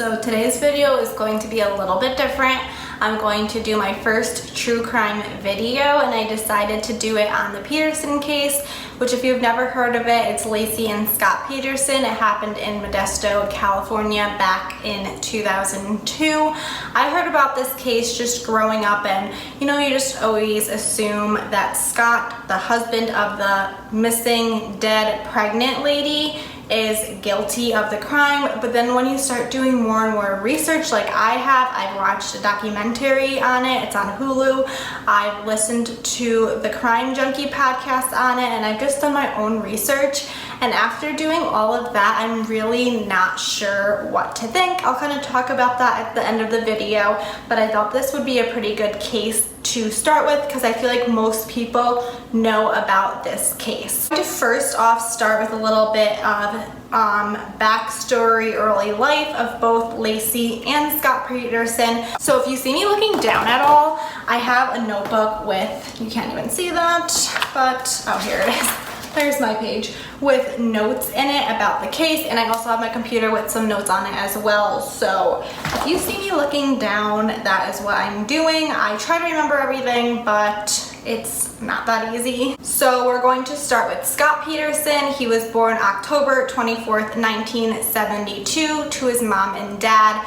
So today's video is going to be a little bit different. I'm going to do my first true crime video, and I decided to do it on the Peterson case, which if you've never heard of it, it's LACI and Scott Peterson. It happened in Modesto, California back in 2002. I heard about this case just growing up, and you just always assume that Scott, the husband of the missing, dead, pregnant lady, is guilty of the crime. But then when you start doing more and more research like I've watched a documentary on it. It's on Hulu. I've listened to the Crime Junkie podcast on it, and I've just done my own research. And after doing all of that, I'm really not sure what to think. I'll kind of talk about that at the end of the video, but I thought this would be a pretty good case to start with because I feel like most people know about this case. I'm going to first off start with a little bit of backstory, early life of both LACI and Scott Peterson. So if you see me looking down at all, I have a notebook with, you can't even see that, but oh, here it is. There's my page with notes in it about the case, and I also have my computer with some notes on it as well. So if you see me looking down, that is what I'm doing. I try to remember everything, but it's not that easy. So we're going to start with Scott Peterson. He was born October 24th, 1972 to his mom and dad.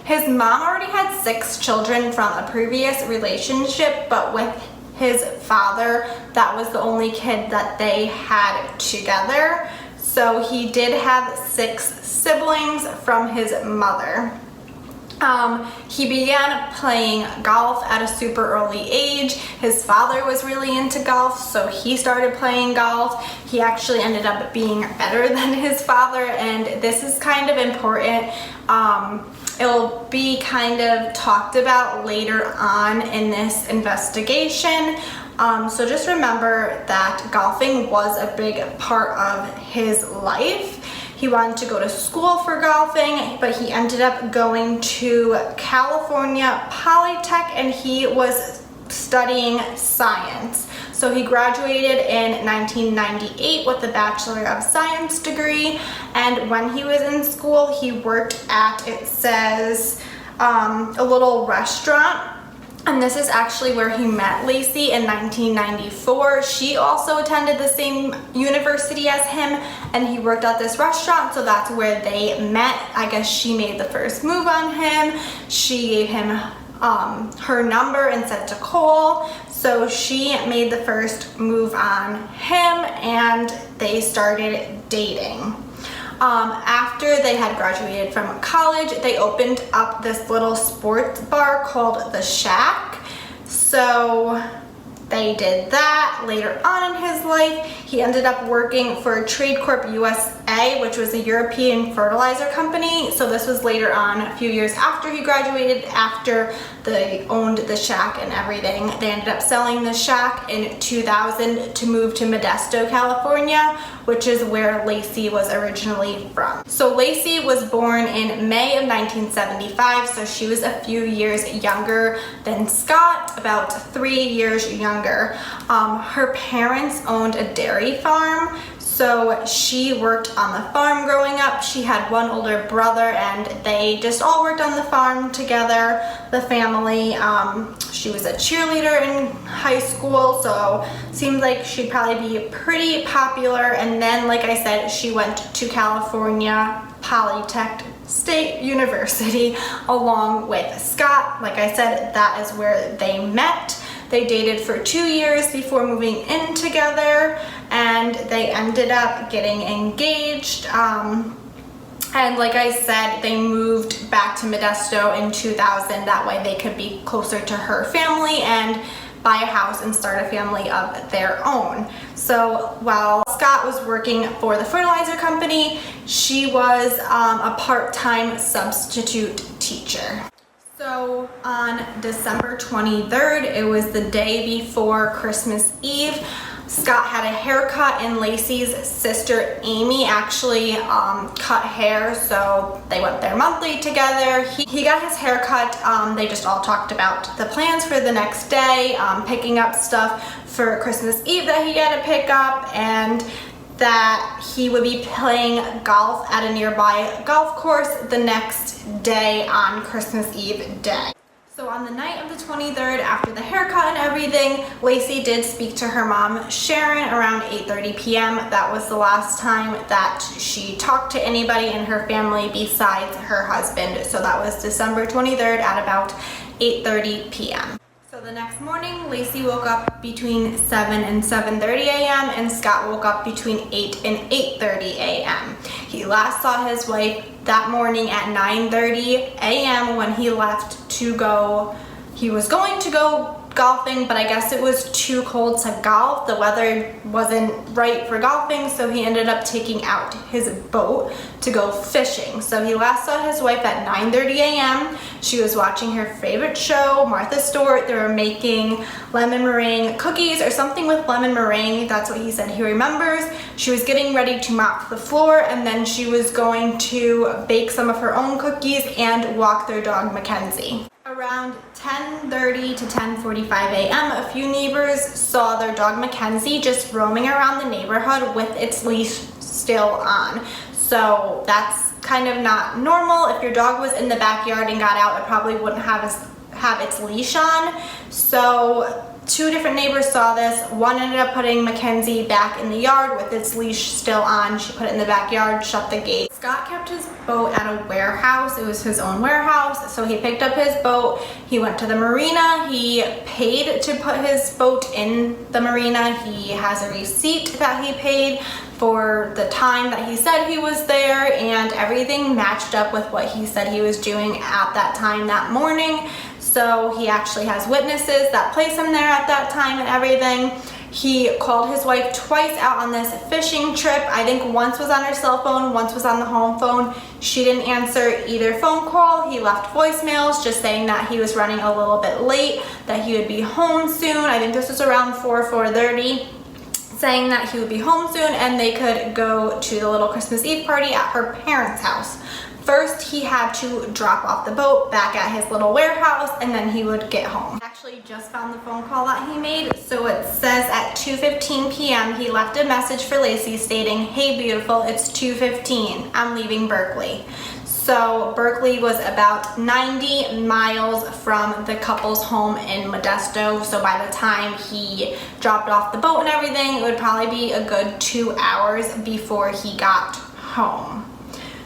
His mom already had 6 children from a previous relationship, but with his father, that was the only kid that they had together. So he did have 6 siblings from his mother. He began playing golf at a super early age. His father was really into golf, so he started playing golf. He actually ended up being better than his father, and this is kind of important. It'll be kind of talked about later on in this investigation. So just remember that golfing was a big part of his life. He wanted to go to school for golfing, but he ended up going to California Polytech, and he was studying science. So he graduated in 1998 with a Bachelor of Science degree, and when he was in school, he worked at, it says, a little restaurant. And this is actually where he met LACI in 1994. She also attended the same university as him, and he worked at this restaurant, so that's where they met. I guess she made the first move on him. She gave him her number and said to call. So she made the first move on him, and they started dating. After they had graduated from college, they opened up this little sports bar called The Shack. So they did that. Later on in his life, he ended up working for Trade Corp USA, which was a European fertilizer company. So this was later on, a few years after he graduated, after they owned The Shack and everything. They ended up selling The Shack in 2000 to move to Modesto, California, which is where LACI was originally from. So LACI was born in May of 1975, so she was a few years younger than Scott, about 3 years younger. Her parents owned a dairy farm, so she worked on the farm growing up. She had one older brother, and they just all worked on the farm together, the family. She was a cheerleader in high school, so seemed like she'd probably be pretty popular. And then, like I said, she went to California Polytech State University along with Scott. Like I said, that is where they met. They dated for 2 years before moving in together, and they ended up getting engaged. And like I said, they moved back to Modesto in 2000. That way they could be closer to her family and buy a house and start a family of their own. So while Scott was working for the fertilizer company, she was a part-time substitute teacher. So on December 23rd, it was the day before Christmas Eve, Scott had a haircut, and LACI's sister Amy actually cut hair, so they went there monthly together. He got his hair cut. They just all talked about the plans for the next day, picking up stuff for Christmas Eve that he had to pick up, and that he would be playing golf at a nearby golf course the next day on Christmas Eve day. So on the night of the 23rd, after the haircut and everything, LACI did speak to her mom, Sharon, around 8:30 p.m. That was the last time that she talked to anybody in her family besides her husband. So that was December 23rd at about 8:30 p.m. So the next morning, LACI woke up between 7 and 7:30 a.m. and Scott woke up between 8 and 8:30 a.m. He last saw his wife that morning at 9:30 a.m. when he left to go. He was going to go golfing, but I guess it was too cold to golf. The weather wasn't right for golfing, so he ended up taking out his boat to go fishing. So he last saw his wife at 9:30 a.m. She was watching her favorite show, Martha Stewart. They were making lemon meringue cookies or something with lemon meringue. That's what he said he remembers. She was getting ready to mop the floor, and then she was going to bake some of her own cookies and walk their dog Mackenzie. Around 10:30 to 10:45 a.m., a few neighbors saw their dog Mackenzie just roaming around the neighborhood with its leash still on. So that's kind of not normal. If your dog was in the backyard and got out, it probably wouldn't have its leash on. So two different neighbors saw this. One ended up putting Mackenzie back in the yard with its leash still on. She put it in the backyard, shut the gate. Scott kept his boat at a warehouse. It was his own warehouse. So he picked up his boat. He went to the marina. He paid to put his boat in the marina. He has a receipt that he paid for the time that he said he was there, and everything matched up with what he said he was doing at that time that morning. So he actually has witnesses that place him there at that time and everything. He called his wife twice out on this fishing trip. I think once was on her cell phone, once was on the home phone. She didn't answer either phone call. He left voicemails just saying that he was running a little bit late, that he would be home soon. I think this was around 4:30. Saying that he would be home soon and they could go to the little Christmas Eve party at her parents' house. First, he had to drop off the boat back at his little warehouse, and then he would get home. I actually just found the phone call that he made. So it says at 2:15 p.m. he left a message for LACI stating, "Hey beautiful, it's 2:15. I'm leaving Berkeley." So Berkeley was about 90 miles from the couple's home in Modesto. So by the time he dropped off the boat and everything, it would probably be a good 2 hours before he got home.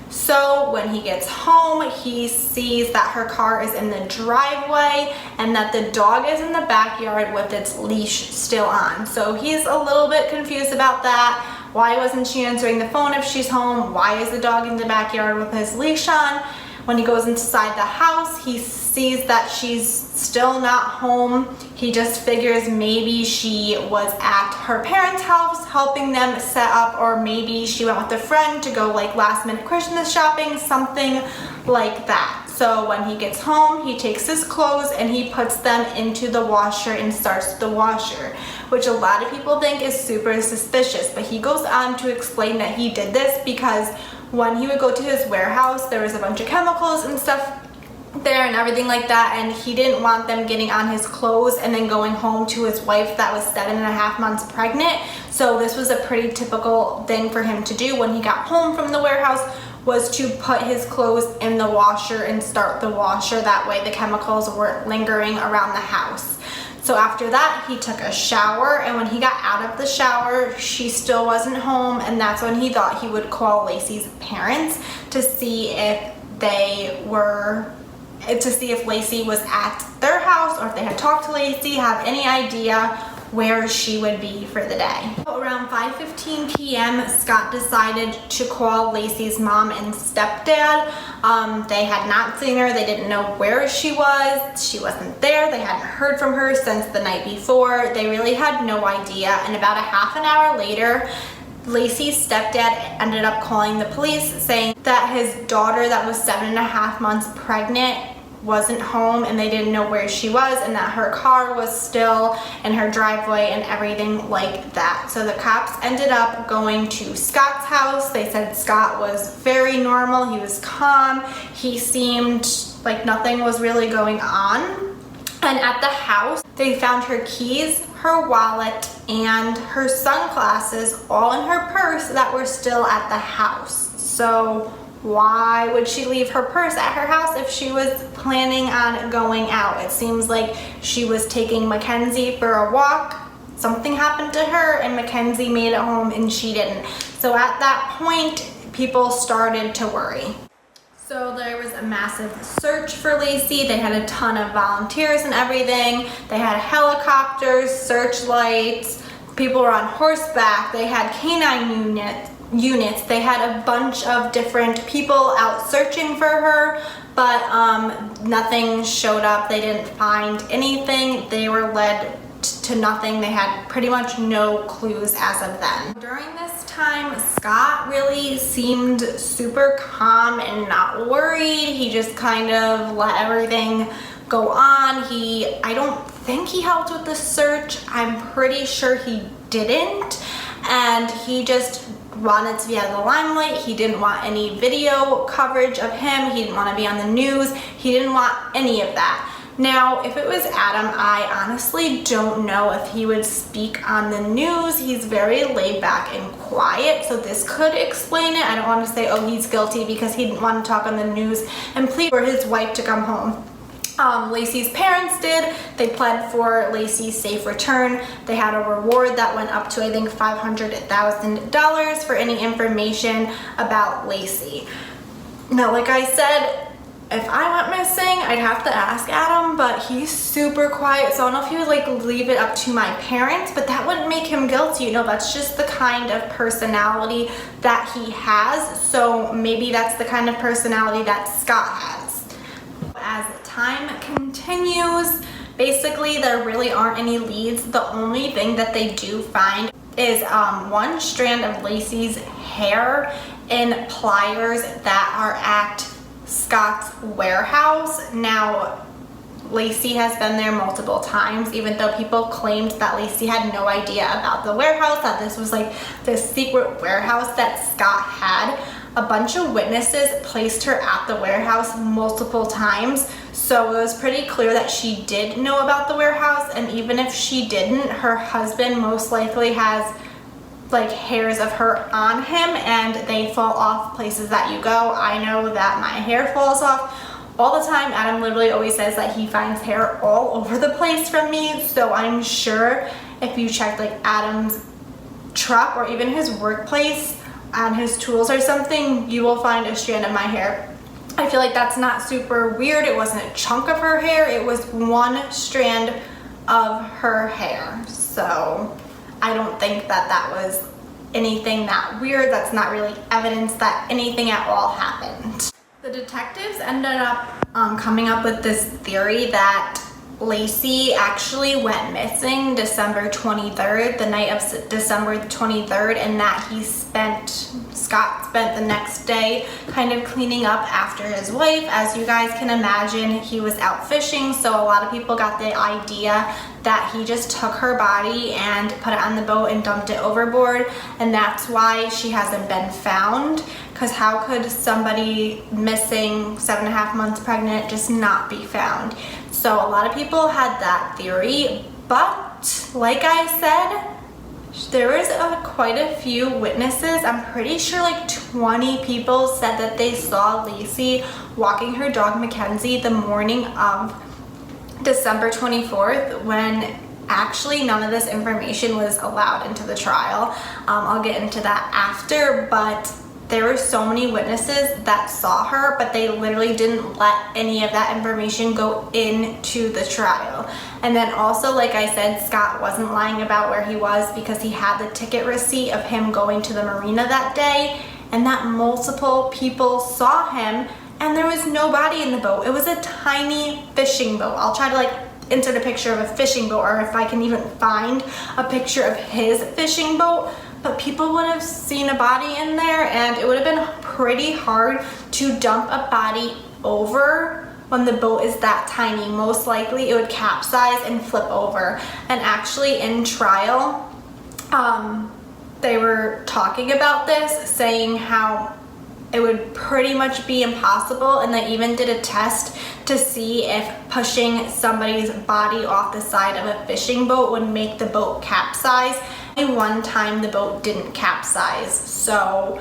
So when he gets home, he sees that her car is in the driveway and that the dog is in the backyard with its leash still on. So he's a little bit confused about that. Why wasn't she answering the phone if she's home? Why is the dog in the backyard with his leash on? When he goes inside the house, he sees that she's still not home. He just figures maybe she was at her parents' house helping them set up, or maybe she went with a friend to go like last minute Christmas shopping, something like that. So when he gets home, he takes his clothes and he puts them into the washer and starts the washer, which a lot of people think is super suspicious. But he goes on to explain that he did this because when he would go to his warehouse, there was a bunch of chemicals and stuff there and everything like that, and he didn't want them getting on his clothes and then going home to his wife that was 7.5 months pregnant. So this was a pretty typical thing for him to do when he got home from the warehouse, was to put his clothes in the washer and start the washer. That way the chemicals weren't lingering around the house. So after that, he took a shower, and when he got out of the shower, she still wasn't home, and that's when he thought he would call LACI's parents to see if LACI was at their house, or if they had talked to LACI, have any idea where she would be for the day. Around 5:15 p.m., Scott decided to call LACI's mom and stepdad. They had not seen her. They didn't know where she was. She wasn't there. They hadn't heard from her since the night before. They really had no idea. And about a half an hour later, LACI's stepdad ended up calling the police saying that his daughter that was 7.5 months pregnant wasn't home and they didn't know where she was, and that her car was still in her driveway and everything like that. So the cops ended up going to Scott's house. They said Scott was very normal. He was calm. He seemed like nothing was really going on. And at the house, They found her keys, her wallet, and her sunglasses all in her purse that were still at the house. So why would she leave her purse at her house if she was planning on going out? It seems like she was taking Mackenzie for a walk. Something happened to her and Mackenzie made it home and she didn't. So at that point, people started to worry. So there was a massive search for LACI. They had a ton of volunteers and everything. They had helicopters, searchlights, people were on horseback, they had canine units. They had a bunch of different people out searching for her, but nothing showed up. They didn't find anything. They were led to nothing. They had pretty much no clues as of then. During this time, Scott really seemed super calm and not worried. He just kind of let everything go on. I don't think he helped with the search. I'm pretty sure he didn't. And he just wanted to be out of the limelight. He didn't want any video coverage of him. He didn't want to be on the news. He didn't want any of that. Now, if it was Adam, I honestly don't know if he would speak on the news. He's very laid back and quiet, so this could explain it. I don't want to say, oh, he's guilty because he didn't want to talk on the news and plead for his wife to come home. LACI's parents did. They pled for LACI's safe return. They had a reward that went up to, I think, $500,000 for any information about LACI. Now, like I said, if I went missing, I'd have to ask Adam, but he's super quiet, so I don't know if he would like leave it up to my parents, but that wouldn't make him guilty. You know, that's just the kind of personality that he has, so maybe that's the kind of personality that Scott has. As time continues, basically there really aren't any leads. The only thing that they do find is one strand of LACI's hair in pliers that are at Scott's warehouse. Now, LACI has been there multiple times, even though people claimed that LACI had no idea about the warehouse, that this was like the secret warehouse that Scott had. A bunch of witnesses placed her at the warehouse multiple times, so it was pretty clear that she did know about the warehouse, and even if she didn't, her husband most likely has like hairs of her on him and they fall off places that you go. I know that my hair falls off all the time. Adam literally always says that he finds hair all over the place from me, so I'm sure if you check like Adam's truck or even his workplace on his tools or something, you will find a strand of my hair. I feel like that's not super weird. It wasn't a chunk of her hair, it was one strand of her hair. So I don't think that that was anything that weird. That's not really evidence that anything at all happened. The detectives ended up coming up with this theory that LACI actually went missing December 23rd, the night of December 23rd, and that Scott spent the next day kind of cleaning up after his wife. As you guys can imagine, he was out fishing, so a lot of people got the idea that he just took her body and put it on the boat and dumped it overboard, and that's why she hasn't been found, because how could somebody missing 7.5 months pregnant just not be found? So a lot of people had that theory, but like I said, there was quite a few witnesses. I'm pretty sure like 20 people said that they saw LACI walking her dog Mackenzie the morning of December 24th, when actually none of this information was allowed into the trial. I'll get into that after, but there were so many witnesses that saw her, but they literally didn't let any of that information go into the trial. And then also, like I said, Scott wasn't lying about where he was because he had the ticket receipt of him going to the marina that day, and that multiple people saw him, and there was no body in the boat. It was a tiny fishing boat. I'll try to like insert a picture of a fishing boat, or if I can even find a picture of his fishing boat. But people would have seen a body in there, and it would have been pretty hard to dump a body over when the boat is that tiny. Most likely it would capsize and flip over. And actually in trial, they were talking about this, saying how it would pretty much be impossible, and they even did a test to see if pushing somebody's body off the side of a fishing boat would make the boat capsize. Only one time the boat didn't capsize, so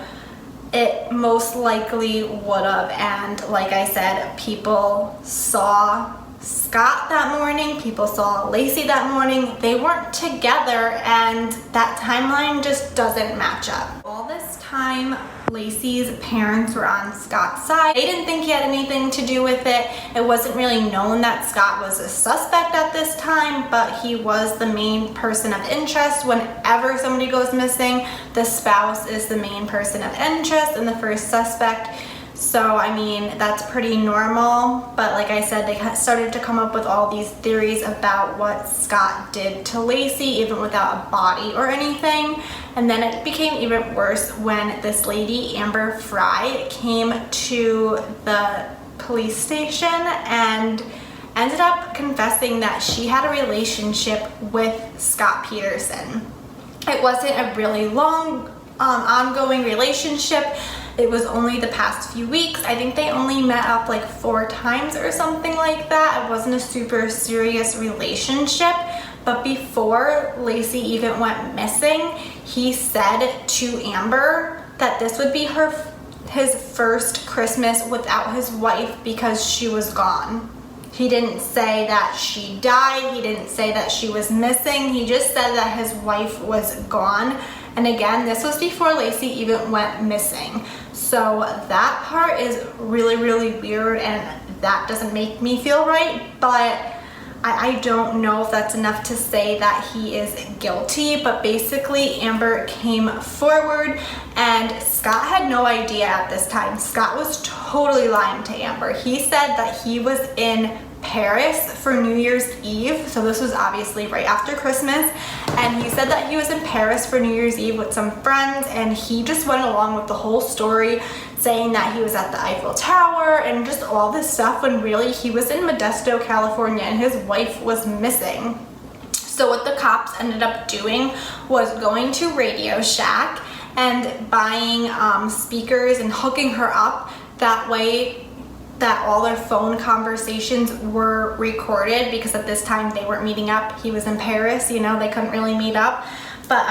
it most likely would have. And like I said, people saw Scott that morning, people saw LACI that morning. They weren't together, and that timeline just doesn't match up. All this time, LACI's parents were on Scott's side. They didn't think he had anything to do with it. It wasn't really known that Scott was a suspect at this time, but he was the main person of interest. Whenever somebody goes missing, the spouse is the main person of interest and the first suspect. So, I mean, that's pretty normal, but like I said, they started to come up with all these theories about what Scott did to LACI, even without a body or anything. And then it became even worse when this lady, Amber Fry, came to the police station and ended up confessing that she had a relationship with Scott Peterson. It wasn't a really long, ongoing relationship. It was only the past few weeks. I think they only met up like 4 times or something like that. It wasn't a super serious relationship. But before LACI even went missing, he said to Amber that this would be his first Christmas without his wife because she was gone. He didn't say that she died. He didn't say that she was missing. He just said that his wife was gone. And again, this was before LACI even went missing. So that part is really, really weird, and that doesn't make me feel right, but I don't know if that's enough to say that he is guilty. But basically, Amber came forward, and Scott had no idea at this time. Scott was totally lying to Amber. He said that he was in Paris for New Year's Eve, so this was obviously right after Christmas, and he said that he was in Paris for New Year's Eve with some friends, and he just went along with the whole story, saying that he was at the Eiffel Tower and just all this stuff, when really he was in Modesto, California, and his wife was missing. So what the cops ended up doing was going to Radio Shack and buying speakers and hooking her up that way that all their phone conversations were recorded, because at this time they weren't meeting up. He was in Paris, you know, they couldn't really meet up, but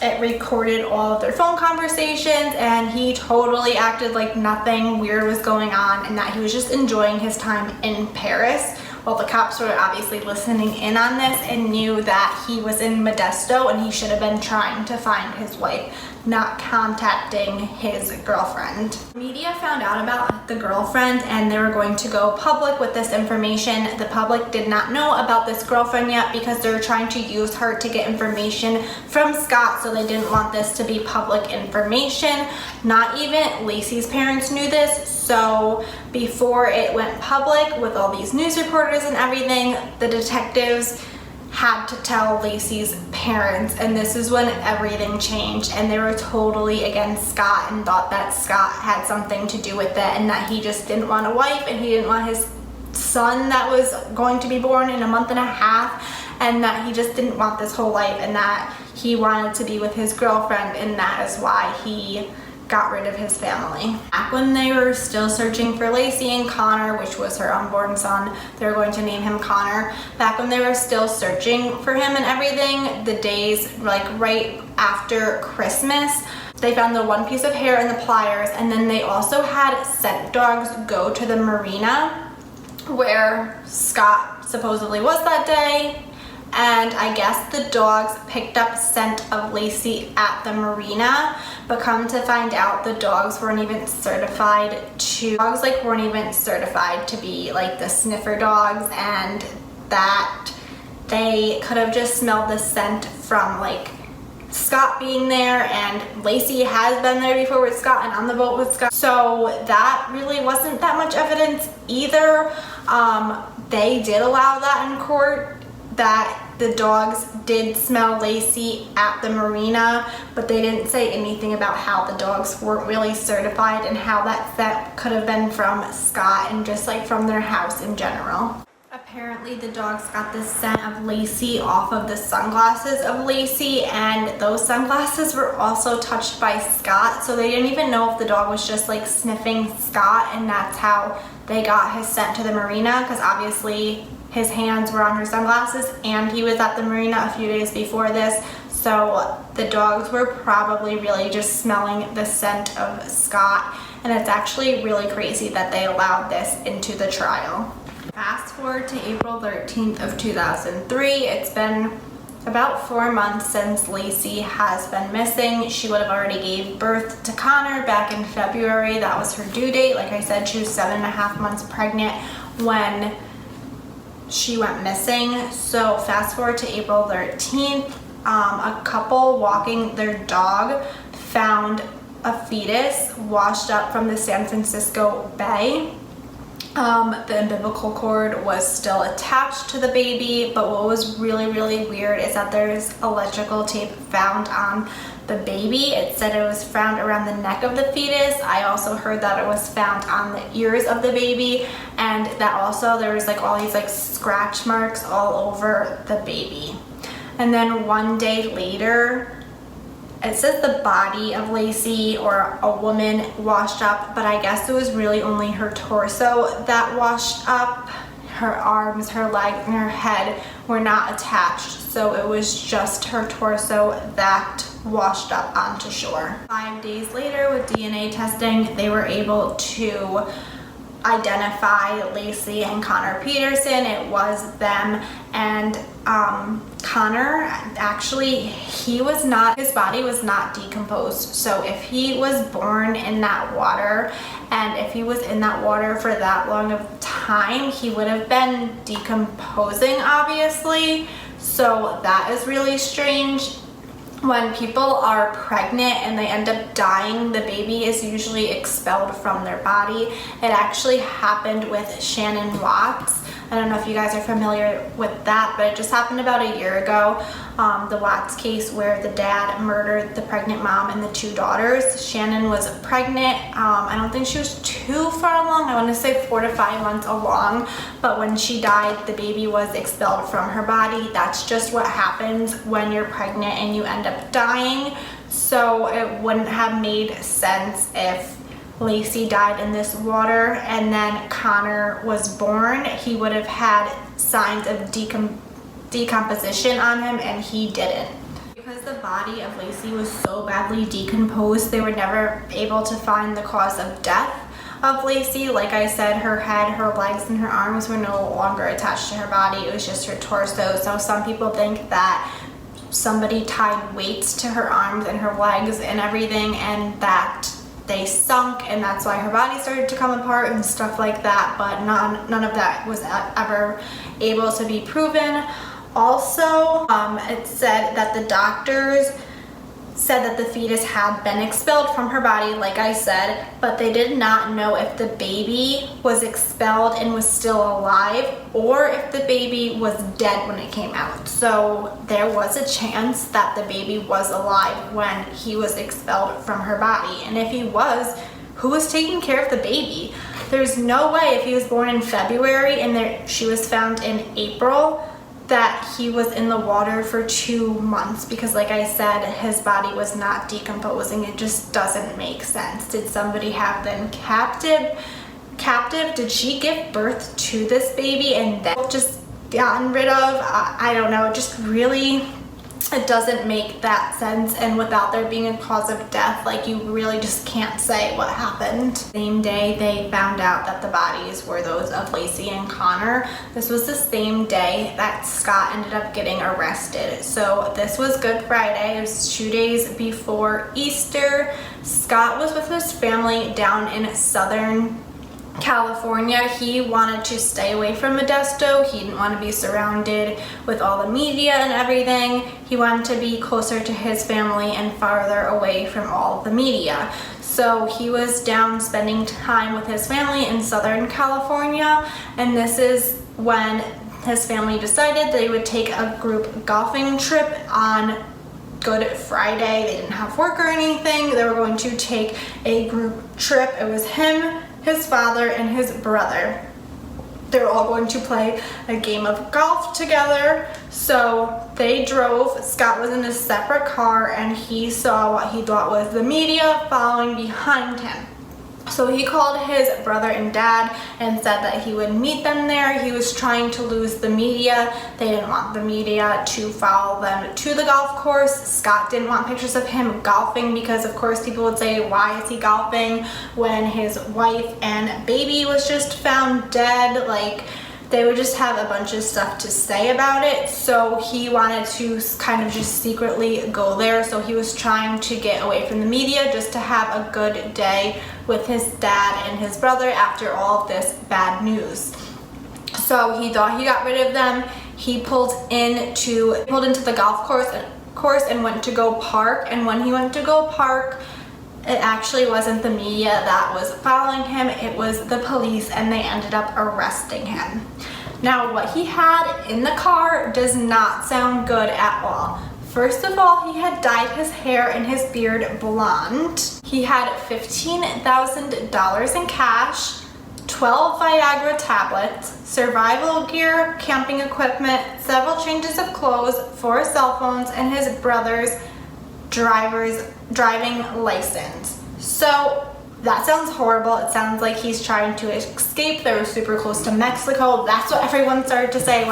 it recorded all of their phone conversations, and he totally acted like nothing weird was going on and that he was just enjoying his time in Paris. Well, the cops were obviously listening in on this and knew that he was in Modesto and he should have been trying to find his wife, not contacting his girlfriend. Media found out about the girlfriend and they were going to go public with this information. The public did not know about this girlfriend yet because they were trying to use her to get information from Scott, so they didn't want this to be public information. Not even LACI's parents knew this, so before it went public with all these news reporters and everything, the detectives had to tell LACI's parents, and this is when everything changed, and they were totally against Scott and thought that Scott had something to do with it, and that he just didn't want a wife, and he didn't want his son that was going to be born in a month and a half, and that he just didn't want this whole life, and that he wanted to be with his girlfriend, and that is why he got rid of his family. Back when they were still searching for LACI and Connor, which was her unborn son, they were going to name him Connor. Back when they were still searching for him and everything, the days like right after Christmas, they found the one piece of hair and the pliers, and then they also had scent dogs go to the marina where Scott supposedly was that day. And I guess the dogs picked up scent of LACI at the marina, but come to find out the dogs weren't even certified to, weren't even certified to be like the sniffer dogs, and that they could have just smelled the scent from like Scott being there, and LACI has been there before with Scott and on the boat with Scott. So that really wasn't that much evidence either. They did allow that in court, that the dogs did smell LACI at the marina, but they didn't say anything about how the dogs weren't really certified and how that scent could have been from Scott and just like from their house in general. Apparently the dogs got the scent of LACI off of the sunglasses of LACI, and those sunglasses were also touched by Scott, so they didn't even know if the dog was just like sniffing Scott, and that's how they got his scent to the marina, because obviously his hands were on her sunglasses and he was at the marina a few days before this, so the dogs were probably really just smelling the scent of Scott, and it's actually really crazy that they allowed this into the trial. Fast forward to April 13th of 2003. It's been about 4 months since LACI has been missing. She would have already gave birth to Connor back in February. That was her due date. Like I said, she was 7.5 months pregnant when she went missing. So fast forward to April 13th, a couple walking their dog found a fetus washed up from the San Francisco Bay. The umbilical cord was still attached to the baby, but what was really weird is that there's electrical tape found on the baby. It said it was found around the neck of the fetus. I also heard that it was found on the ears of the baby, and that also there was like all these like scratch marks all over the baby. And then 1 day later, it says the body of LACI or a woman washed up, but I guess it was really only her torso that washed up. Her arms, her legs, and her head were not attached, so it was just her torso that washed up onto shore. 5 days later, with DNA testing, they were able to identify LACI and Connor Peterson. It was them, and Connor, actually, his body was not decomposed. So if he was born in that water, and if he was in that water for that long of time, he would have been decomposing, obviously. So that is really strange. When people are pregnant and they end up dying, the baby is usually expelled from their body. It actually happened with Shannon Watts. I don't know if you guys are familiar with that, but it just happened about a year ago. The Watts case where the dad murdered the pregnant mom and the 2 daughters. Shannon was pregnant. I don't think she was too far along. I want to say 4 to 5 months along, but when she died, the baby was expelled from her body. That's just what happens when you're pregnant and you end up dying. So it wouldn't have made sense if LACI died in this water and then Connor was born. He would have had signs of decomposition on him, and he didn't. Because the body of LACI was so badly decomposed, they were never able to find the cause of death of LACI. Like I said, her head, her legs, and her arms were no longer attached to her body. It was just her torso. So some people think that somebody tied weights to her arms and her legs and everything, and that they sunk, and that's why her body started to come apart and stuff like that, but none of that was ever able to be proven. Also, it said that the doctors said that the fetus had been expelled from her body, like I said, but they did not know if the baby was expelled and was still alive, or if the baby was dead when it came out. So there was a chance that the baby was alive when he was expelled from her body. And if he was, who was taking care of the baby? There's no way, if he was born in February and she was found in April, that he was in the water for 2 months, because like I said, his body was not decomposing. It just doesn't make sense. Did somebody have them captive? Did she give birth to this baby and then just gotten rid of? I don't know. Just really, it doesn't make that sense, and without there being a cause of death, like, you really just can't say what happened. Same day they found out that the bodies were those of LACI and Connor. This was the same day that Scott ended up getting arrested. So this was Good Friday. It was 2 days before Easter. Scott was with his family down in Southern California. He wanted to stay away from Modesto. He didn't want to be surrounded with all the media and everything. He wanted to be closer to his family and farther away from all the media. So he was down spending time with his family in Southern California, and this is when his family decided they would take a group golfing trip on Good Friday. They didn't have work or anything. They were going to take a group trip. It was him, his father, and his brother. they're all going to play a game of golf together. So they drove. Scott was in a separate car, and he saw what he thought was the media following behind him. So he called his brother and dad and said that he would meet them there. He was trying to lose the media. They didn't want the media to follow them to the golf course. Scott didn't want pictures of him golfing because, of course, people would say, why is he golfing when his wife and baby was just found dead? Like, they would just have a bunch of stuff to say about it. So he wanted to kind of just secretly go there. So he was trying to get away from the media just to have a good day with his dad and his brother after all of this bad news. So he thought he got rid of them. He pulled into the golf course and went to go park. And when he went to go park, it actually wasn't the media that was following him, it was the police, and they ended up arresting him. Now, what he had in the car does not sound good at all. First of all, he had dyed his hair and his beard blonde. He had $15,000 in cash, 12 Viagra tablets, survival gear, camping equipment, several changes of clothes, 4 cell phones, and his brother's driving license. So that sounds horrible. It sounds like he's trying to escape. They were super close to Mexico. That's what everyone started to say,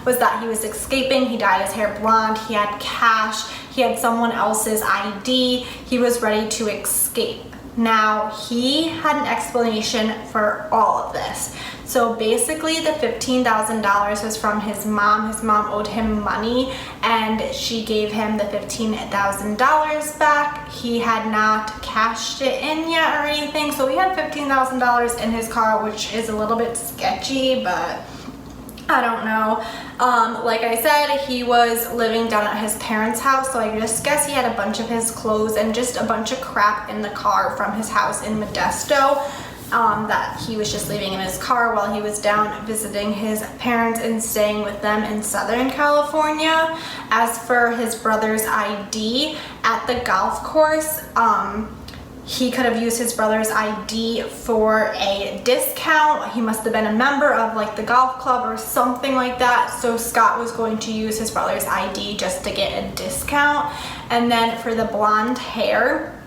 was that he was escaping. He dyed his hair blonde. He had cash. He had someone else's ID. He was ready to escape. Now, he had an explanation for all of this. So basically, the $15,000 was from his mom. His mom owed him money, and she gave him the $15,000 back. He had not cashed it in yet or anything, so he had $15,000 in his car, which is a little bit sketchy, but I don't know. Like I said, he was living down at his parents' house, so I just guess he had a bunch of his clothes and just a bunch of crap in the car from his house in Modesto that he was just leaving in his car while he was down visiting his parents and staying with them in Southern California. As for his brother's ID at the golf course, he could have used his brother's ID for a discount. He must have been a member of like the golf club or something like that. So Scott was going to use his brother's ID just to get a discount. And then for the blonde hair,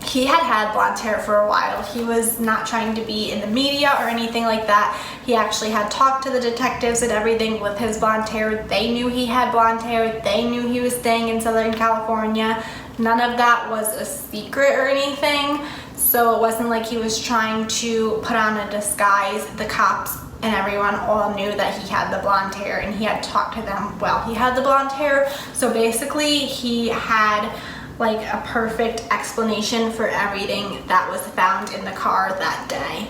he had blonde hair for a while. He was not trying to be in the media or anything like that. He actually had talked to the detectives and everything with his blonde hair. They knew he had blonde hair. They knew he was staying in Southern California. None of that was a secret or anything. So it wasn't like he was trying to put on a disguise. The cops and everyone all knew that he had the blonde hair, and he had talked to them while he had the blonde hair. So basically, he had like a perfect explanation for everything that was found in the car that day.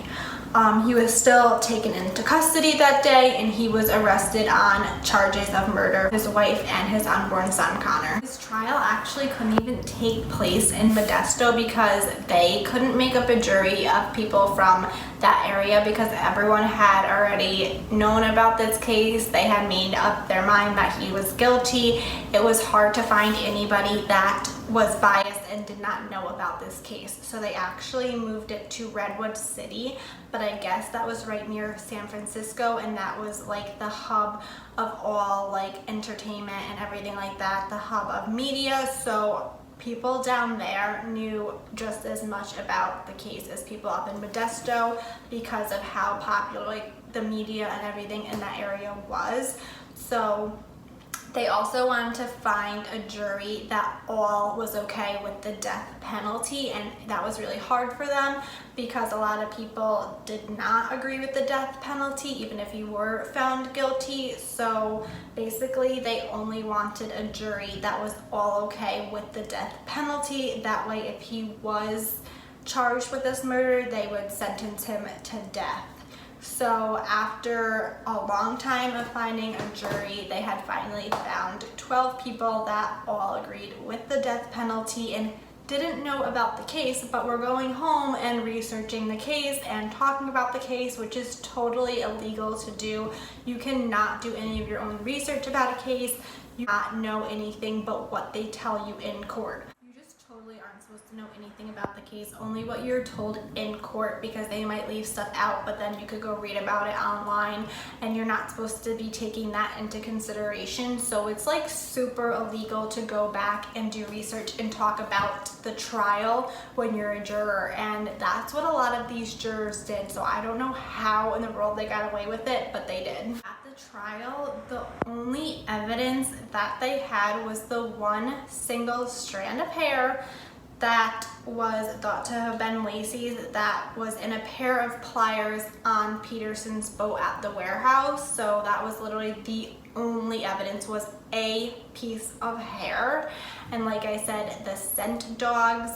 He was still taken into custody that day, and he was arrested on charges of murder, his wife and his unborn son, Connor. His trial actually couldn't even take place in Modesto because they couldn't make up a jury of people from that area because everyone had already known about this case. They had made up their mind that he was guilty. It was hard to find anybody that was biased and did not know about this case. So they actually moved it to Redwood City, but I guess that was right near San Francisco, and that was like the hub of all like entertainment and everything like that, the hub of media. So people down there knew just as much about the case as people up in Modesto because of how popular like the media and everything in that area was. So they also wanted to find a jury that all was okay with the death penalty, and that was really hard for them because a lot of people did not agree with the death penalty even if you were found guilty. So basically they only wanted a jury that was all okay with the death penalty. That way if he was charged with this murder, they would sentence him to death. So after a long time of finding a jury, they had finally found 12 people that all agreed with the death penalty and didn't know about the case, but were going home and researching the case and talking about the case, which is totally illegal to do. You cannot do any of your own research about a case. You cannot know anything but what they tell you in court. You just totally aren't supposed to know anything about the case, only what you're told in court, because they might leave stuff out, but then you could go read about it online and you're not supposed to be taking that into consideration. So it's like super illegal to go back and do research and talk about the trial when you're a juror, and that's what a lot of these jurors did. So I don't know how in the world they got away with it, but they did. At the trial, the only evidence that they had was the one single strand of hair that was thought to have been LACI's, that was in a pair of pliers on Peterson's boat at the warehouse. So that was literally the only evidence, was a piece of hair. And like I said, the scent dogs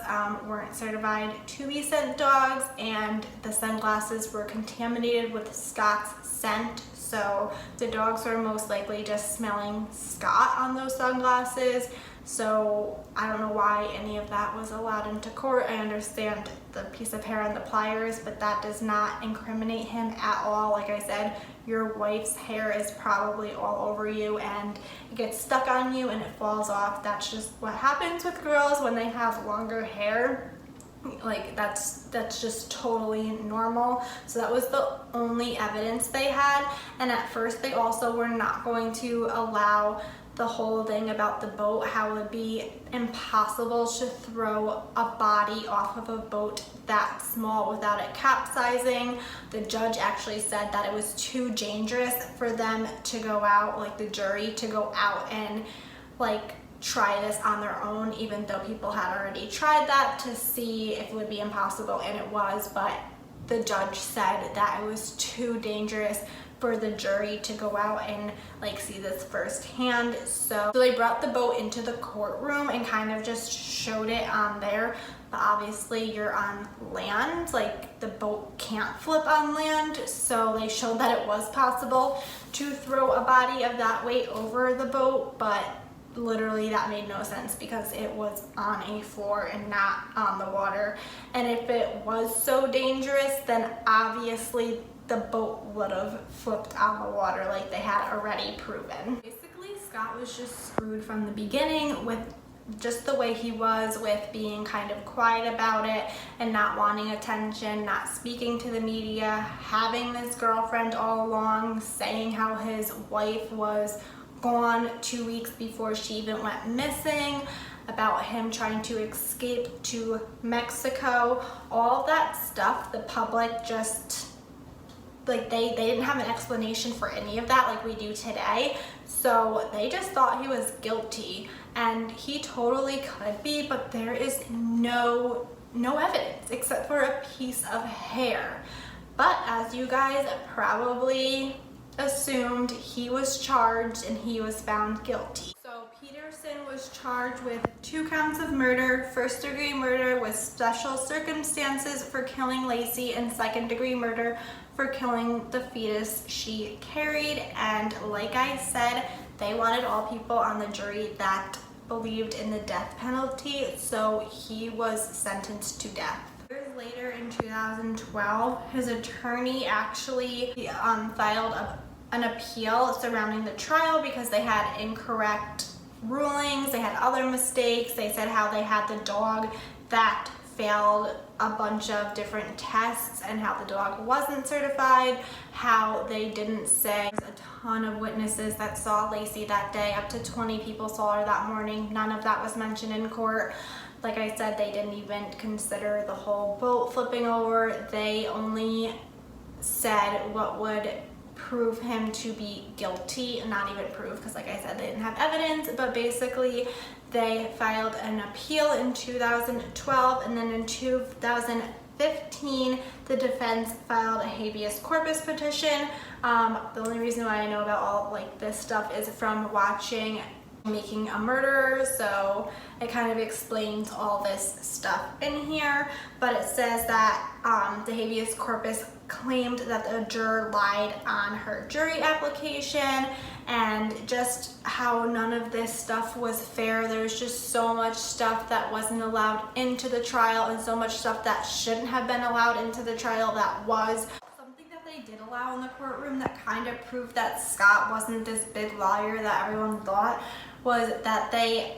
weren't certified to be scent dogs, and the sunglasses were contaminated with Scott's scent. So the dogs were most likely just smelling Scott on those sunglasses. So I don't know why any of that was allowed into court. I understand the piece of hair on the pliers, but that does not incriminate him at all. Like I said, your wife's hair is probably all over you and it gets stuck on you and it falls off. That's just what happens with girls when they have longer hair. Like that's just totally normal. So that was the only evidence they had. And at first they also were not going to allow the whole thing about the boat, how it would be impossible to throw a body off of a boat that small without it capsizing. The judge actually said that it was too dangerous for them to go out, like the jury to go out and like try this on their own, even though people had already tried that to see if it would be impossible, and it was. But the judge said that it was too dangerous for the jury to go out and like see this firsthand. So they brought the boat into the courtroom and kind of just showed it on there. But obviously you're on land, like the boat can't flip on land. So they showed that it was possible to throw a body of that weight over the boat, but literally that made no sense because it was on a floor and not on the water. And if it was so dangerous, then obviously the boat would have flipped on the water like they had already proven. Basically, Scott was just screwed from the beginning with just the way he was, with being kind of quiet about it and not wanting attention, not speaking to the media, having this girlfriend all along, saying how his wife was gone 2 weeks before she even went missing, about him trying to escape to Mexico. All that stuff, the public just, like they didn't have an explanation for any of that like we do today. So they just thought he was guilty, and he totally could be, but there is no evidence except for a piece of hair. But as you guys probably assumed, he was charged and he was found guilty. So Peterson was charged with 2 counts of murder, first-degree murder with special circumstances for killing LACI, and second-degree murder for killing the fetus she carried. And like I said, they wanted all people on the jury that believed in the death penalty, so he was sentenced to death. Years later, in 2012, his attorney actually filed an appeal surrounding the trial because they had incorrect rulings, they had other mistakes. They said how they had the dog that failed a bunch of different tests and how the dog wasn't certified, how they didn't say a ton of witnesses that saw LACI that day, up to 20 people saw her that morning. None of that was mentioned in court. Like I said, they didn't even consider the whole boat flipping over. They only said what would prove him to be guilty, not even prove, because like I said, they didn't have evidence. But basically they filed an appeal in 2012, and then in 2015 the defense filed a habeas corpus petition. The only reason why I know about all like this stuff is from watching Making a Murderer, so it kind of explains all this stuff in here. But it says that the habeas corpus claimed that the juror lied on her jury application, and just how none of this stuff was fair. There's just so much stuff that wasn't allowed into the trial, and so much stuff that shouldn't have been allowed into the trial that was. Something that they did allow in the courtroom that kind of proved that Scott wasn't this big liar that everyone thought was that they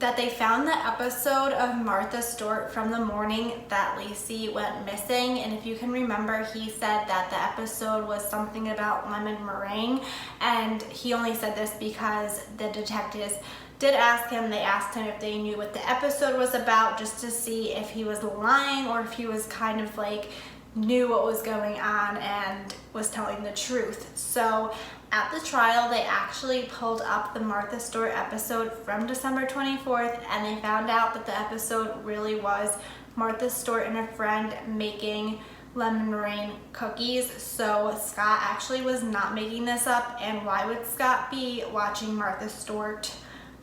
that they found the episode of Martha Stewart from the morning that LACI went missing. And if you can remember, he said that the episode was something about lemon meringue, and he only said this because the detectives did ask him. They asked him if they knew what the episode was about, just to see if he was lying or if he was kind of like knew what was going on and was telling the truth. So at the trial, they actually pulled up the Martha Stewart episode from December 24th, and they found out that the episode really was Martha Stewart and a friend making lemon meringue cookies. So Scott actually was not making this up, and why would Scott be watching Martha Stewart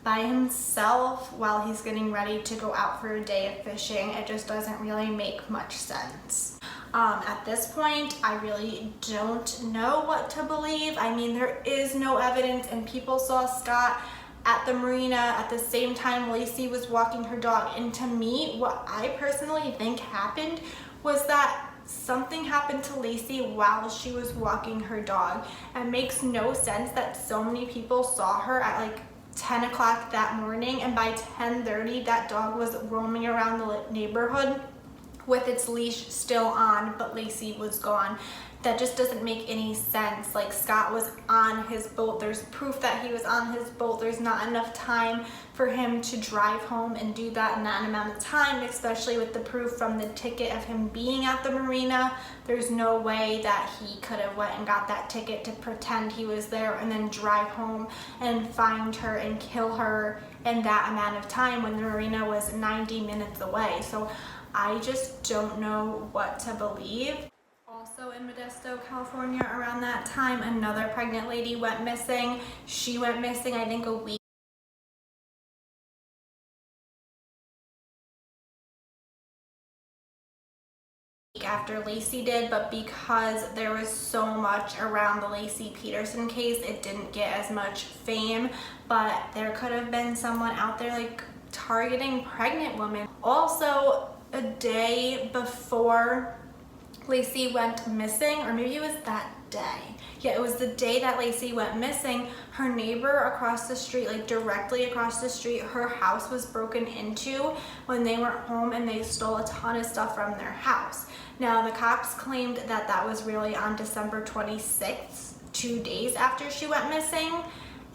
by himself while he's getting ready to go out for a day of fishing? It just doesn't really make much sense. At this point, I really don't know what to believe. I mean, there is no evidence, and people saw Scott at the marina at the same time LACI was walking her dog. And to me, what I personally think happened was that something happened to LACI while she was walking her dog. It makes no sense that so many people saw her at like 10 o'clock that morning, and by 10:30 that dog was roaming around the neighborhood with its leash still on, but LACI was gone. That just doesn't make any sense. Like, Scott was on his boat. There's proof that he was on his boat. There's not enough time for him to drive home and do that in that amount of time, especially with the proof from the ticket of him being at the marina. There's no way that he could have went and got that ticket to pretend he was there and then drive home and find her and kill her in that amount of time when the marina was 90 minutes away. So I just don't know what to believe. Also in Modesto, California, around that time, another pregnant lady went missing. She went missing, I think, a week after LACI did, but because there was so much around the LACI Peterson case, it didn't get as much fame. But there could have been someone out there like targeting pregnant women. Also, a day before LACI went missing, or maybe it was that day. Yeah, it was the day that LACI went missing. Her neighbor across the street, like directly across the street, her house was broken into when they weren't home, and they stole a ton of stuff from their house. Now, the cops claimed that that was really on December 26th, 2 days after she went missing,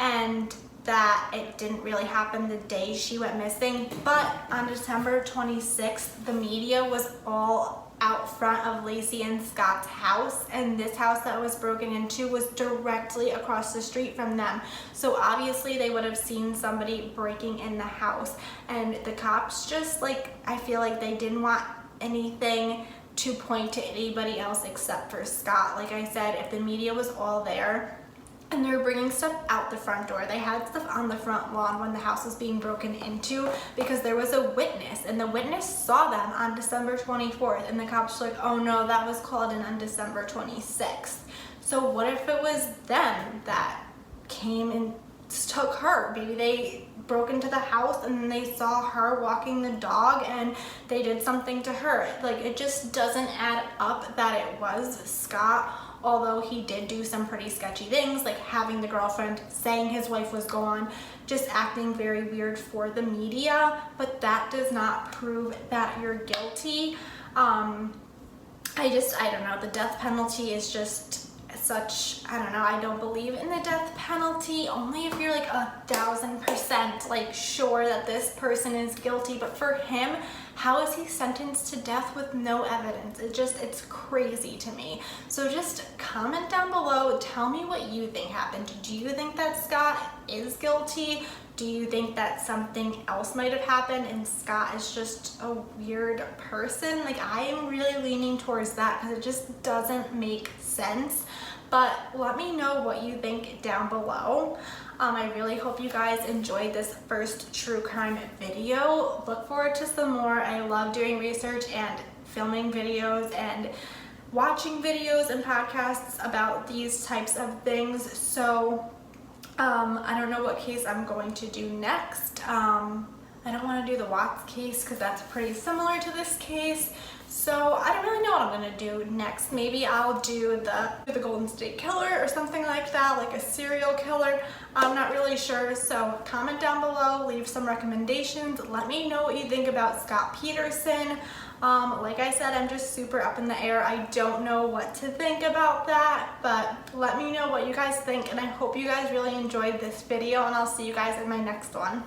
and that it didn't really happen the day she went missing. But on December 26th, the media was all out front of LACI and Scott's house, and this house that was broken into was directly across the street from them. So obviously they would have seen somebody breaking in the house, and the cops just, like, I feel like they didn't want anything to point to anybody else except for Scott. Like I said, if the media was all there and they were bringing stuff out the front door, they had stuff on the front lawn when the house was being broken into, because there was a witness, and the witness saw them on December 24th, and the cops were like, oh no, that was called in on December 26th. So what if it was them that came and took her? Maybe they broke into the house and they saw her walking the dog and they did something to her. Like, it just doesn't add up that it was Scott, although he did do some pretty sketchy things, like having the girlfriend, saying his wife was gone, just acting very weird for the media. But that does not prove that you're guilty. I don't know, the death penalty is just such, I don't know, I don't believe in the death penalty, only if you're like 1,000% like sure that this person is guilty. But for him, how is he sentenced to death with no evidence? It's crazy to me. So just comment down below, tell me what you think happened. Do you think that Scott is guilty? Do you think that something else might have happened and Scott is just a weird person? Like, I am really leaning towards that because it just doesn't make sense. But let me know what you think down below. I really hope you guys enjoyed this first true crime video. Look forward to some more. I love doing research and filming videos and watching videos and podcasts about these types of things. So I don't know what case I'm going to do next. I don't want to do the Watts case because that's pretty similar to this case. So I don't really know what I'm gonna do next. Maybe I'll do the Golden State Killer or something like that, like a serial killer. I'm not really sure, so comment down below, leave some recommendations. Let me know what you think about Scott Peterson. Like I said, I'm just super up in the air. I don't know what to think about that, but let me know what you guys think, and I hope you guys really enjoyed this video, and I'll see you guys in my next one.